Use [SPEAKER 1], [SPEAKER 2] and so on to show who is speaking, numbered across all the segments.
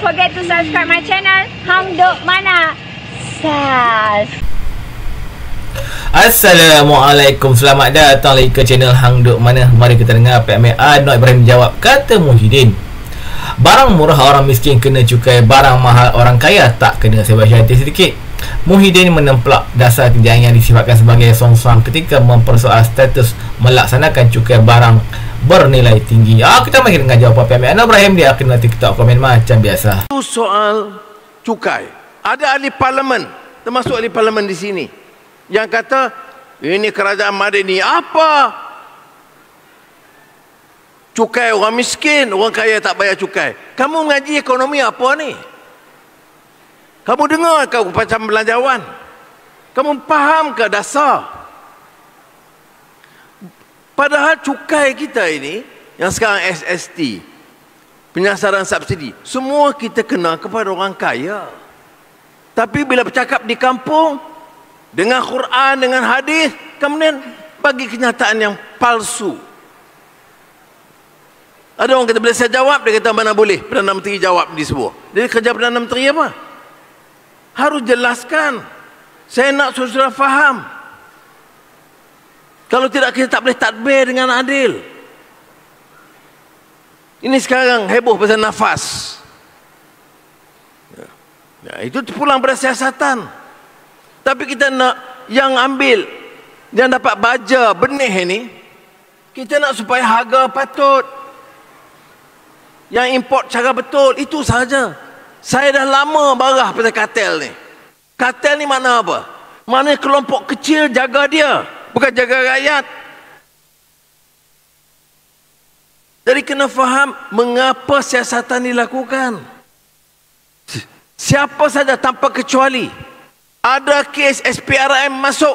[SPEAKER 1] forget to subscribe my channel Hang Duk Mana. Sas.
[SPEAKER 2] Assalamualaikum, selamat datang lagi ke channel Hang Duk Mana. Mari kita dengar PMA Nok Ibrahim jawab. Kata Muhyiddin, barang murah orang miskin kena cukai, barang mahal orang kaya tak kena. Saya baca nanti sedikit. Muhyiddin menemplak dasar kejayaan yang disifatkan sebagai songsang ketika mempersoal status melaksanakan cukai barang bernilai tinggi. Kita mari dengar jawapan PMA Nok Ibrahim. Dia akan nanti kita komen macam biasa.
[SPEAKER 3] Soal cukai, ada ahli parlimen, termasuk ahli parlimen di sini, yang kata ini kerajaan Madani apa? Cukai orang miskin, orang kaya tak bayar cukai. Kamu mengaji ekonomi apa ni? Kamu dengar ke macam belanjawan? Kamu faham ke dasar? Padahal cukai kita ini, yang sekarang SST, penyasaran subsidi, semua kita kena kepada orang kaya. Tapi bila bercakap di kampung, dengan Quran, dengan hadis, kemudian bagi kenyataan yang palsu. Ada orang kata, bila saya jawab, dia kata mana boleh Perdana Menteri jawab di sebuah. Jadi kerja Perdana Menteri apa? Harus jelaskan. Saya nak saudara faham. Kalau tidak, kita tak boleh tadbir dengan adil. Ini sekarang heboh pasal nafas. Itu pulang pada siasatan. Tapi kita nak yang ambil, yang dapat baja benih ini, kita nak supaya harga patut. Yang import cara betul, itu sahaja. Saya dah lama marah pasal kartel ni. Kartel ni makna apa? Maknanya kelompok kecil jaga dia, bukan jaga rakyat. Jadi kena faham mengapa siasatan dilakukan. Siapa saja tanpa kecuali. Ada kes SPRM masuk.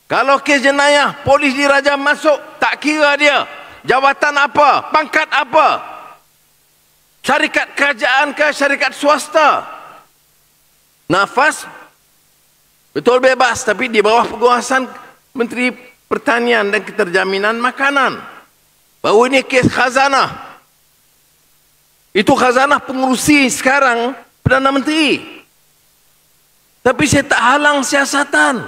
[SPEAKER 3] Kalau kes jenayah, polis diraja masuk, tak kira dia jawatan apa, pangkat apa, syarikat kerajaan ke syarikat swasta. Nafas betul bebas, tapi di bawah penguasaan Menteri Pertanian dan Keterjaminan Makanan. Baru ini kes khazanah. Itu khazanah pengurusi sekarang Perdana Menteri. Tapi saya tak halang siasatan.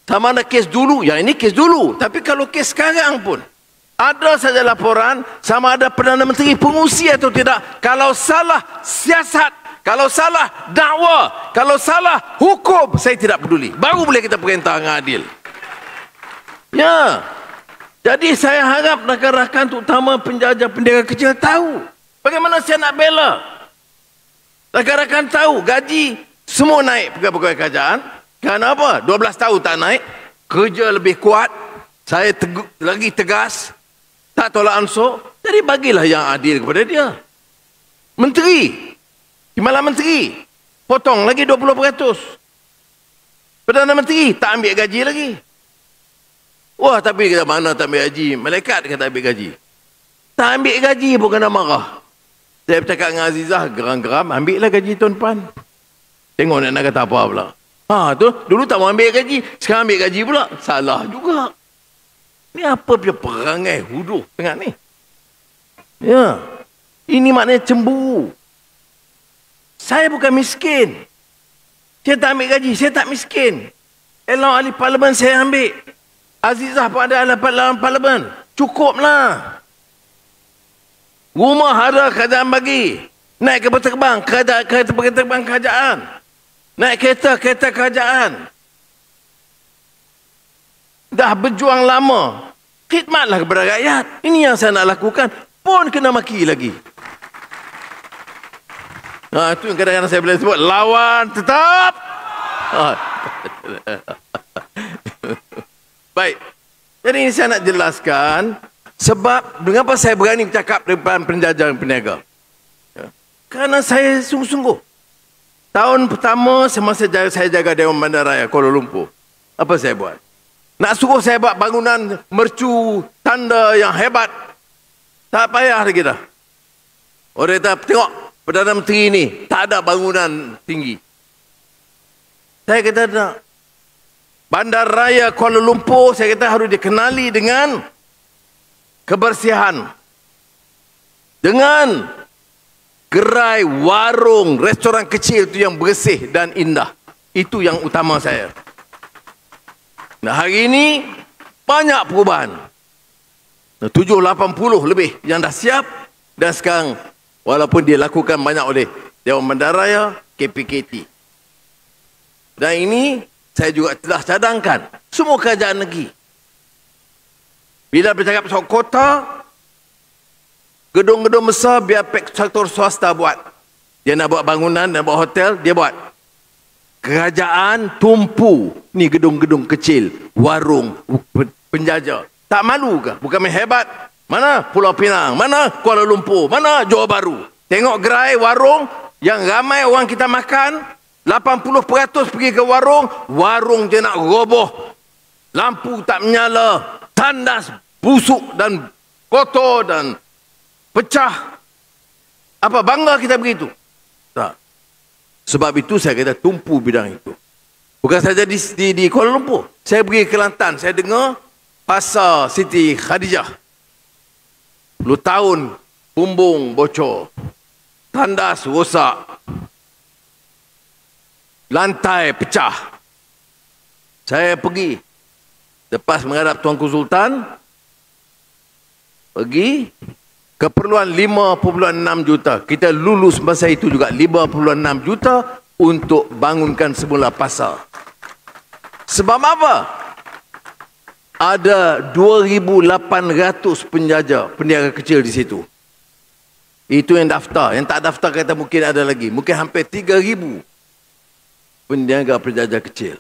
[SPEAKER 3] Sama ada kes dulu, ya ini kes dulu. Tapi kalau kes sekarang pun, ada saja laporan sama ada Perdana Menteri pengurusi atau tidak. Kalau salah siasat, kalau salah dakwa, kalau salah hukum, saya tidak peduli. Baru boleh kita perintah dengan adil. Ya. Jadi saya harap rakan-rakan, terutama penjajah pendidikan kecil tahu bagaimana saya nak bela. Rakan-rakan tahu gaji semua naik pegawai kerajaan. Kerana apa? 12 tahun tak naik. Kerja lebih kuat. Saya lagi tegas. Tak tolak ansur. Jadi bagilah yang adil kepada dia. Menteri. Timbalan Menteri. Potong lagi 20%. Perdana Menteri tak ambil gaji lagi. Wah, tapi kata mana tak ambil gaji? Malaikat kata ambil gaji. Tak ambil gaji pun kena marah. Saya bercakap dengan Azizah, geram-geram, ambil lah gaji tahun depan. Tengok nak kata apa pula. Tu dulu tak mau ambil gaji, sekarang ambil gaji pula. Salah juga. Ni apa punya perangai huduh tengah ni? Ya. Ini maknanya cemburu. Saya bukan miskin. Saya tak ambil gaji, saya tak miskin. Elok ahli parlimen saya ambil. Azizah pun ada ahli parlimen. Cukuplah. Rumah ada kerajaan bagi. Naik kapal terbang, kereta terbang kerajaan. Naik kereta kerajaan. Dah berjuang lama. Khidmatlah kepada rakyat. Ini yang saya nak lakukan. Pun kena maki lagi. Itu yang kadang-kadang saya boleh sebut. Lawan tetap. Baik. Jadi ini saya nak jelaskan. Sebab mengapa saya berani bercakap depan penjajah dan peniaga. Kerana saya sungguh-sungguh. Tahun pertama semasa saya jaga Dewan Bandaraya Kuala Lumpur. Apa saya buat? Nak suruh saya buat bangunan mercu tanda yang hebat. Tak payah lagi dah. Orang kata, tengok Perdana Menteri ini tak ada bangunan tinggi. Saya kata tak. Bandaraya Kuala Lumpur saya kata harus dikenali dengan kebersihan. Dengan gerai, warung, restoran kecil itu yang bersih dan indah. Itu yang utama saya. Nah, hari ini banyak perubahan. 780 lebih yang dah siap, dan sekarang walaupun dilakukan banyak oleh Dewan Bandaraya, KPKT. Dan ini saya juga telah cadangkan semua kerajaan negeri. Bila bercakap soal kota, gedung-gedung besar biar sektor swasta buat. Dia nak buat bangunan, nak buat hotel, dia buat. Kerajaan tumpu ni gedung-gedung kecil, warung, penjajah. Tak malu ke? Bukan main hebat. Mana Pulau Pinang? Mana Kuala Lumpur? Mana Johor Bahru? Tengok gerai warung yang ramai orang kita makan, 80% pergi ke warung, warung je nak roboh. Lampu tak menyala, tandas busuk dan kotor dan pecah. Apa bangga kita begitu? Tak. Sebab itu saya kata tumpu bidang itu. Bukan saja di Kuala Lumpur. Saya pergi ke Kelantan, saya dengar pasar Siti Khadijah. 10 tahun bumbung bocor. Tandas rosak. Lantai pecah. Saya pergi. Lepas menghadap Tuanku Sultan, pergi, keperluan 5.6 juta. Kita lulus masa itu juga 5.6 juta untuk bangunkan semula pasar. Sebab apa? Ada 2,800 peniaga kecil di situ. Itu yang daftar. Yang tak daftar kata mungkin ada lagi. Mungkin hampir 3,000 peniaga penjajah kecil.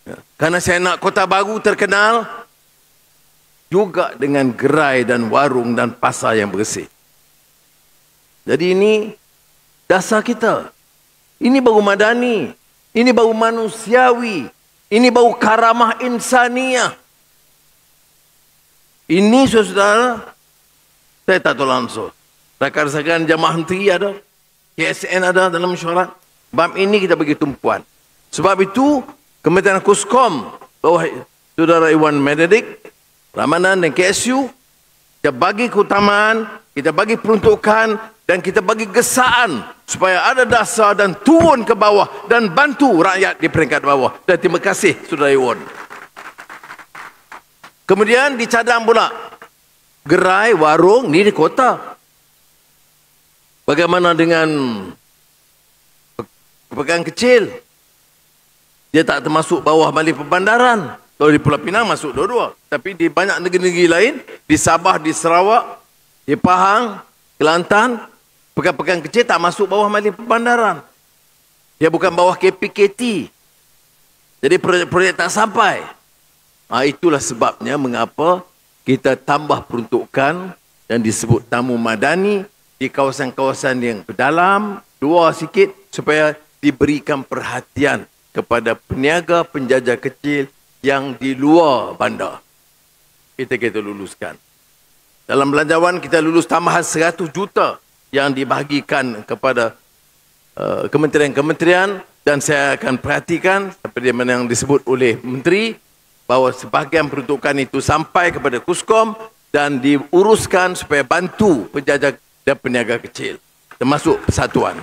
[SPEAKER 3] Ya. Karena saya nak Kota Baru terkenal juga dengan gerai dan warung dan pasar yang bersih. Jadi ini dasar kita. Ini baru madani. Ini baru manusiawi. Ini baru karamah insaniah. Ini saudara, saya tak tahu langsung. Rakan-rakan jamaah menteri ada, KSN ada dalam mesyuarat. Bab ini kita bagi tumpuan. Sebab itu, Kementerian Kuskom, bawah Saudara Iwan Mededik, Ramanan dan KSU, kita bagi keutamaan, kita bagi peruntukan, dan kita bagi gesaan supaya ada dasar dan turun ke bawah dan bantu rakyat di peringkat bawah. Dan terima kasih Saudara Iwan. Kemudian dicadang pula gerai, warung ni di kota. Bagaimana dengan pedagang kecil? Dia tak termasuk bawah balik perbandaran. Kalau di Pulau Pinang masuk dua-dua. Tapi di banyak negeri-negeri lain, di Sabah, di Sarawak, di Pahang, Kelantan, pedagang kecil tak masuk bawah balik perbandaran. Dia bukan bawah KPKT. Jadi projek-projek tak sampai. Itulah sebabnya mengapa kita tambah peruntukan yang disebut tamu madani di kawasan-kawasan yang dalam, luar sikit, supaya diberikan perhatian kepada peniaga penjajah kecil yang di luar bandar. Kita luluskan. Dalam belanjawan kita lulus tambahan 100 juta yang dibahagikan kepada kementerian-kementerian, dan saya akan perhatikan seperti mana yang disebut oleh menteri bahawa sebahagian peruntukan itu sampai kepada Kuskom dan diuruskan supaya bantu penjajah dan peniaga kecil termasuk persatuan.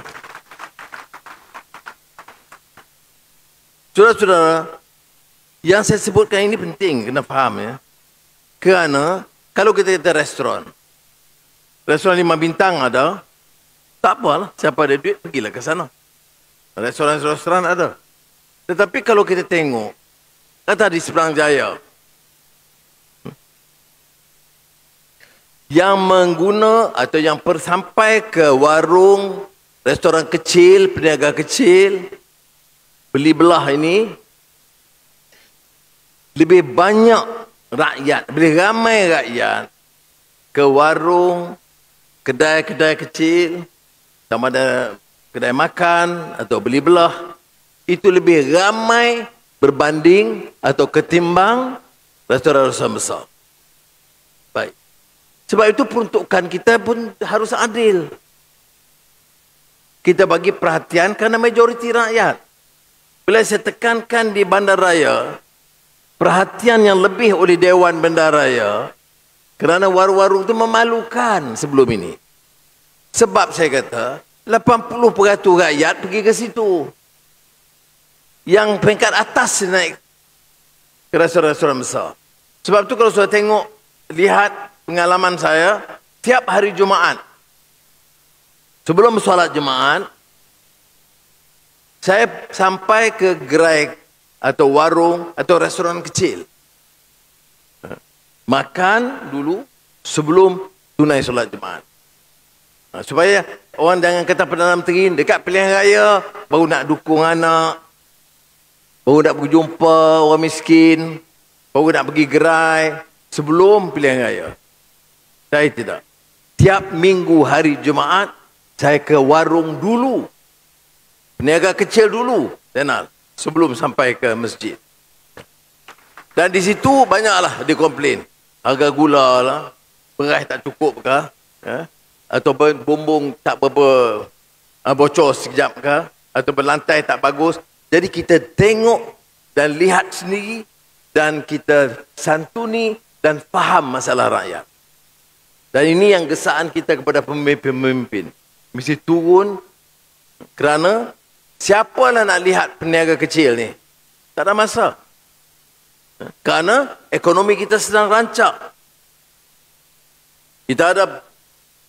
[SPEAKER 3] Saudara-saudara, yang saya sebutkan ini penting kena faham ya. Kerana kalau kita restoran 5 bintang ada, tak apalah, siapa ada duit pergilah ke sana. Restoran-restoran ada. Tetapi kalau kita tengok, kata di Seberang Jaya, yang mengguna atau yang sampai ke warung, restoran kecil, peniaga kecil, beli belah ini, lebih banyak rakyat, lebih ramai rakyat ke warung, kedai-kedai kecil, sama ada kedai makan atau beli belah, itu lebih ramai berbanding atau ketimbang restoran-restoran besar. Baik. Sebab itu peruntukan kita pun harus adil. Kita bagi perhatian kerana majoriti rakyat. Bila saya tekankan di bandaraya, perhatian yang lebih oleh Dewan Bandaraya kerana warung-warung itu memalukan sebelum ini. Sebab saya kata 80% rakyat pergi ke situ. Yang peringkat atas naik ke restoran-restoran besar. Sebab tu kalau saya tengok, lihat pengalaman saya, tiap hari Jumaat, sebelum solat Jumaat, saya sampai ke gerai atau warung atau restoran kecil. Makan dulu sebelum tunai solat Jumaat. Supaya orang jangan kata Perdana Menteri dekat pilihan raya baru nak dukung anak, baru nak pergi jumpa orang miskin, baru nak pergi gerai sebelum pilihan raya. Saya tidak. Tiap minggu hari Jumaat, saya ke warung dulu. Peniaga kecil dulu, Zainal, sebelum sampai ke masjid. Dan di situ banyaklah dia komplain. Harga gula lah, beras tak cukup ke, atau bumbung tak berapa bocor sekejap ke, atau berlantai tak bagus. Jadi kita tengok dan lihat sendiri dan kita santuni dan faham masalah rakyat. Dan ini yang gesaan kita kepada pemimpin-pemimpin. Mesti turun kerana siapalah nak lihat peniaga kecil ni? Tak ada masa. Kerana ekonomi kita sedang rancak. Kita ada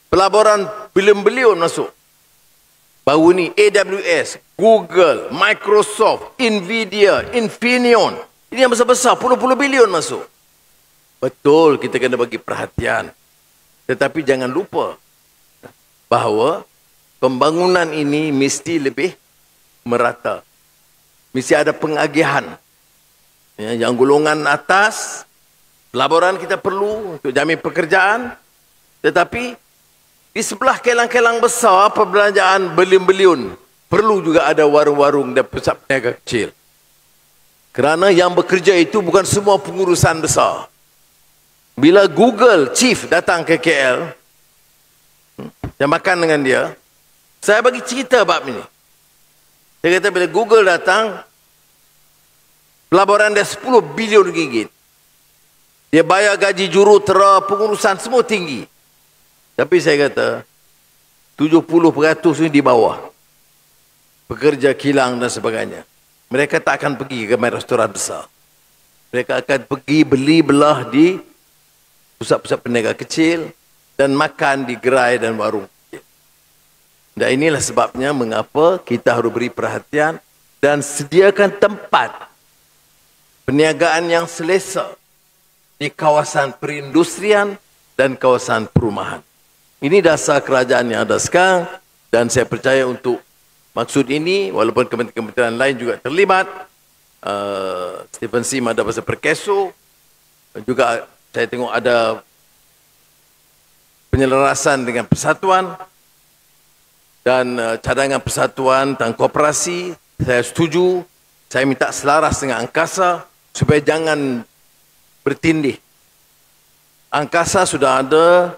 [SPEAKER 3] pelaburan bilion-bilion masuk. Baru ni AWS, Google, Microsoft, Nvidia, Infineon. Ini yang besar-besar, puluh-puluh bilion masuk. Betul, kita kena bagi perhatian. Tetapi jangan lupa bahawa pembangunan ini mesti lebih merata. Mesti ada pengagihan. Yang golongan atas, pelaburan kita perlu untuk jamin pekerjaan. Tetapi di sebelah kelang-kelang besar perbelanjaan bilion-bilion, perlu juga ada warung-warung dan pusat peniaga kecil. Kerana yang bekerja itu bukan semua pengurusan besar. Bila Google Chief datang ke KL, saya makan dengan dia, saya bagi cerita bab ini. Saya kata bila Google datang, pelaburan dia 10 bilion ringgit. Dia bayar gaji jurutera, pengurusan semua tinggi. Tapi saya kata, 70% ini di bawah. Pekerja kilang dan sebagainya. Mereka tak akan pergi ke restoran besar. Mereka akan pergi beli belah di pusat-pusat peniaga kecil dan makan di gerai dan warung kecil. Dan inilah sebabnya mengapa kita harus beri perhatian dan sediakan tempat perniagaan yang selesa di kawasan perindustrian dan kawasan perumahan. Ini dasar kerajaan yang ada sekarang dan saya percaya untuk maksud ini, walaupun kementerian lain juga terlibat, Stephen Sim ada pasal Perkeso, juga saya tengok ada penyelarasan dengan persatuan dan cadangan persatuan dan koperasi, saya setuju. Saya minta selaras dengan angkasa supaya jangan bertindih. Angkasa sudah ada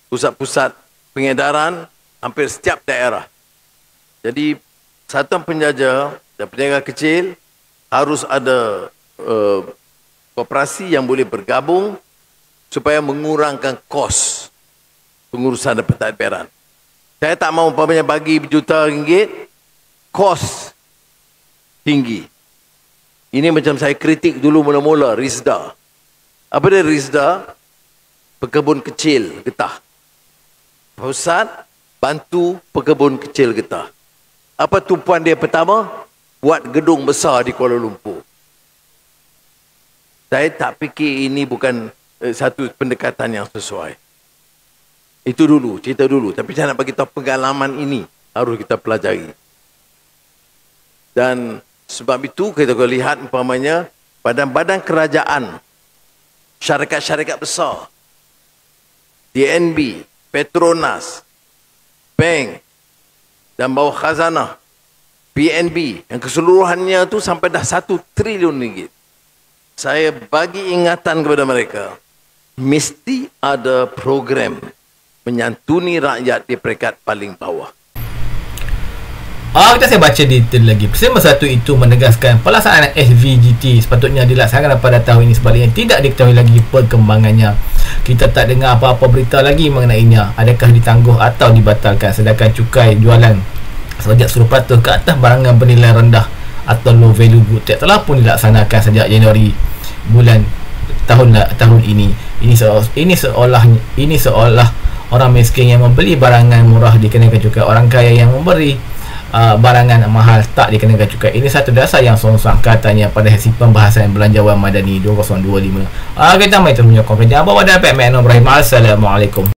[SPEAKER 3] pusat-pusat pengedaran hampir setiap daerah. Jadi satuan penjaja dan peniaga kecil harus ada koperasi yang boleh bergabung supaya mengurangkan kos pengurusan dan pentadbiran. Saya tak mahu umpamanya bagi berjuta ringgit, kos tinggi. Ini macam saya kritik dulu mula-mula Rizda. Apa dia Rizda? Pekebun kecil getah. Pusat bantu pekebun kecil getah. Apa tumpuan dia pertama? Buat gedung besar di Kuala Lumpur. Saya tak fikir ini bukan satu pendekatan yang sesuai. Itu dulu, cerita dulu. Tapi saya nak bagi tahu pengalaman ini harus kita pelajari. Dan sebab itu kita boleh lihat umpamanya badan-badan kerajaan, syarikat-syarikat besar, DNB, Petronas, Bank dan bawah khazanah, PNB yang keseluruhannya tu sampai dah 1 trilion ringgit. Saya bagi ingatan kepada mereka, mesti ada program menyantuni rakyat di peringkat paling bawah.
[SPEAKER 2] Kita saya baca detail lagi. Presiden Bersatu itu menegaskan pelaksanaan SVGT sepatutnya dilaksanakan pada tahun ini, sebaliknya tidak diketahui lagi perkembangannya. Kita tak dengar apa-apa berita lagi mengenainya, adakah ditangguh atau dibatalkan. Sedangkan cukai jualan sejak 10% ke atas barangan bernilai rendah atau low value good telah pun dilaksanakan sejak Januari bulan tahun ini. Ini seolah orang miskin yang membeli barangan murah dikenakan cukai, orang kaya yang memberi barangan mahal tak dikenakan cukai. Ini satu dasar yang songsang katanya pada sesi pembahasan Belanjawan Madani 2025. Kita mai terus menyokong kerja Abang Wadah PMN Ibrahim. Assalamualaikum.